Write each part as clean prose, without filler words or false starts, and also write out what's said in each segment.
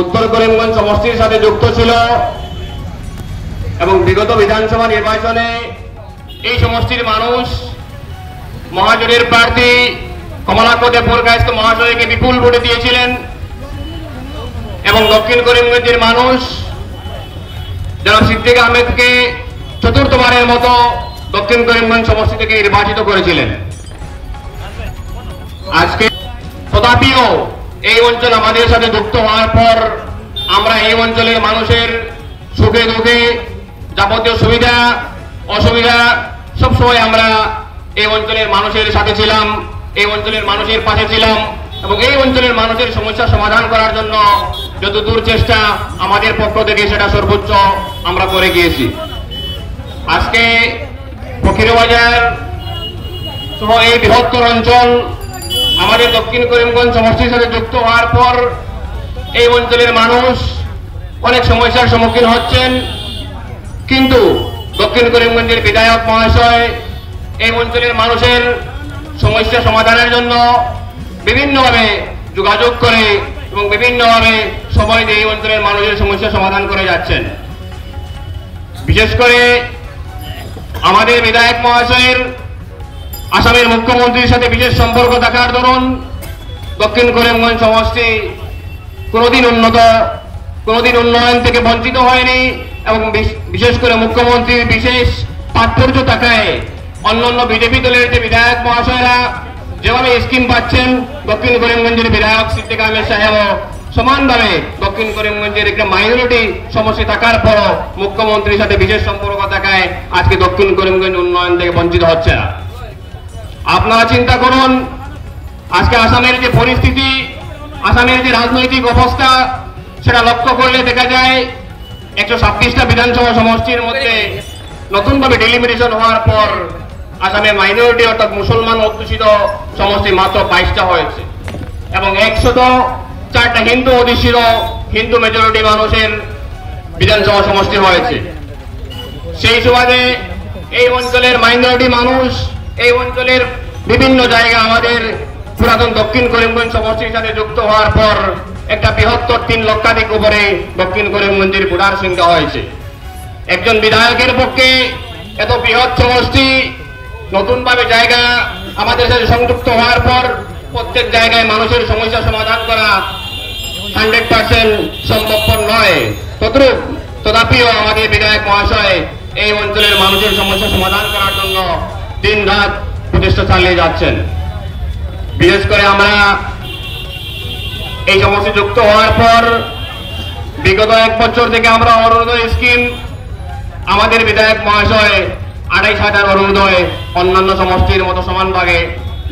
উত্তর করিমগঞ্জ সমষ্টির সাথে যুক্ত ছিল এবং বিগত বিধানসভা নির্বাচনে এই সমষ্টির মানুষ মহাজোটের প্রার্থী কমলাক্ষ দেববরকায়স্থ মহাশয়কে বিপুল ভোটে দিয়েছিলেন এবং দক্ষিণ করিমগঞ্জের মানুষ জনাব সিদ্দিক আহমেদকে চতুর্থবারের মতো দক্ষিণ করিমগঞ্জ সমষ্টি থেকে নির্বাচিত করেছিলেন। আজকে তথাপিও এই অঞ্চল আমাদের সাথে যুক্ত হওয়ার পর আমরা এই অঞ্চলের মানুষের সুখে দুঃখে যাবতীয় সুবিধা অসুবিধা সবসময় আমরা এই অঞ্চলের মানুষের সাথে ছিলাম, এই অঞ্চলের মানুষের পাশে ছিলাম এবং এই অঞ্চলের মানুষের সমস্যা সমাধান করার জন্য যতদূর চেষ্টা আমাদের পক্ষ থেকে সেটা সর্বোচ্চ আমরা করে গিয়েছি। আজকে ফকিরবাজার সহ এই বৃহত্তর অঞ্চল আমাদের দক্ষিণ করিমগঞ্জ সমষ্টির সাথে যুক্ত হওয়ার পর এই অঞ্চলের মানুষ অনেক সমস্যার সম্মুখীন হচ্ছেন, কিন্তু দক্ষিণ করিমগঞ্জের বিধায়ক মহাশয় এই অঞ্চলের মানুষের সমস্যা সমাধানের জন্য বিভিন্নভাবে যোগাযোগ করে এবং বিভিন্নভাবে সময় দিয়ে এই অঞ্চলের মানুষের সমস্যা সমাধান করে যাচ্ছেন। বিশেষ করে আমাদের বিধায়ক মহাশয়ের আসামের মুখ্যমন্ত্রীর সাথে বিশেষ সম্পর্ক থাকার দরুন দক্ষিণ করিমগঞ্জ সমষ্টি কোনোদিন উন্নয়ন থেকে বঞ্চিত হয়নি এবং বিশেষ করে মুখ্যমন্ত্রীর বিশেষ তাৎপর্য থাকায় অন্যান্য বিজেপি দলের যে বিধায়ক মহাশয়রা যেভাবে স্কিম পাচ্ছেন, দক্ষিণ করিমগঞ্জের বিধায়ক সিদ্দিক আহমেদ সাহেবও সমানভাবে দক্ষিণ করিমগঞ্জের একটা মাইনরিটি সমস্যা থাকার পরও মুখ্যমন্ত্রীর সাথে বিশেষ সম্পর্ক থাকায় আজকে দক্ষিণ করিমগঞ্জ উন্নয়ন থেকে বঞ্চিত হচ্ছে না। আপনারা চিন্তা করুন, আজকে আসামের যে পরিস্থিতি, আসামের যে রাজনৈতিক অবস্থা সেটা লক্ষ্য করলে দেখা যায় 126টা বিধানসভা সমষ্টির মধ্যে নতুনভাবে ডেলিমিটেশন হওয়ার পর আসামে মাইনরিটি অর্থাৎ মুসলমান অধ্যুষিত সমষ্টি মাত্র 22টা হয়েছে এবং 104টা হিন্দু অধ্যুষিত হিন্দু মেজরিটি মানুষের বিধানসভা সমষ্টি হয়েছে। সেই সুবাদে এই অঞ্চলের মাইনরিটি মানুষ এই অঞ্চলের বিভিন্ন জায়গা আমাদের পুরাতন দক্ষিণ করিমগঞ্জ সমষ্টির সাথে যুক্ত হওয়ার পর একটা বৃহত্তর 3 লক্ষাধিক উপরে দক্ষিণ করিমগঞ্জের ভোটার সংখ্যা হয়েছে। একজন বিধায়কের পক্ষে এত বৃহৎ সমষ্টি নতুনভাবে জায়গা আমাদের সাথে সংযুক্ত হওয়ার পর প্রত্যেক জায়গায় মানুষের সমস্যা সমাধান করা 100% সম্ভবপর নয়। তথাপিও আমাদের বিধায়ক মহাশয় এই অঞ্চলের মানুষের সমস্যা সমাধান করার জন্য দিন রাত প্রচেষ্টা চালিয়ে যাচ্ছেন। বিশেষ করে আমরা এই সমস্যা যুক্ত হওয়ার পর বিগত 1 বছর থেকে আমরা অরুণোদয় স্কিম আমাদের বিধায়ক মহাশয় 28,000 অরুণোদয় অন্যান্য সমষ্টির মতো সমানভাগে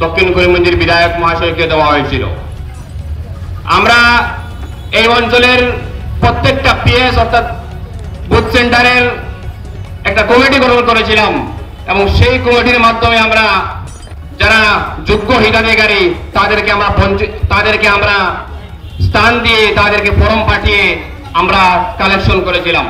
দক্ষিণ করিমগঞ্জের বিধায়ক মহাশয়কে দেওয়া হয়েছিল। আমরা এই অঞ্চলের প্রত্যেকটা পিএস অর্থাৎ বুথ সেন্টারের একটা কমিটি গঠন করেছিলাম এবং সেই কমিটির মাধ্যমে আমরা যারা যোগ্য হিতাধিকারী তাদেরকে আমরা স্থান দিয়ে তাদেরকে ফর্ম পাঠিয়ে আমরা কালেকশন করেছিলাম।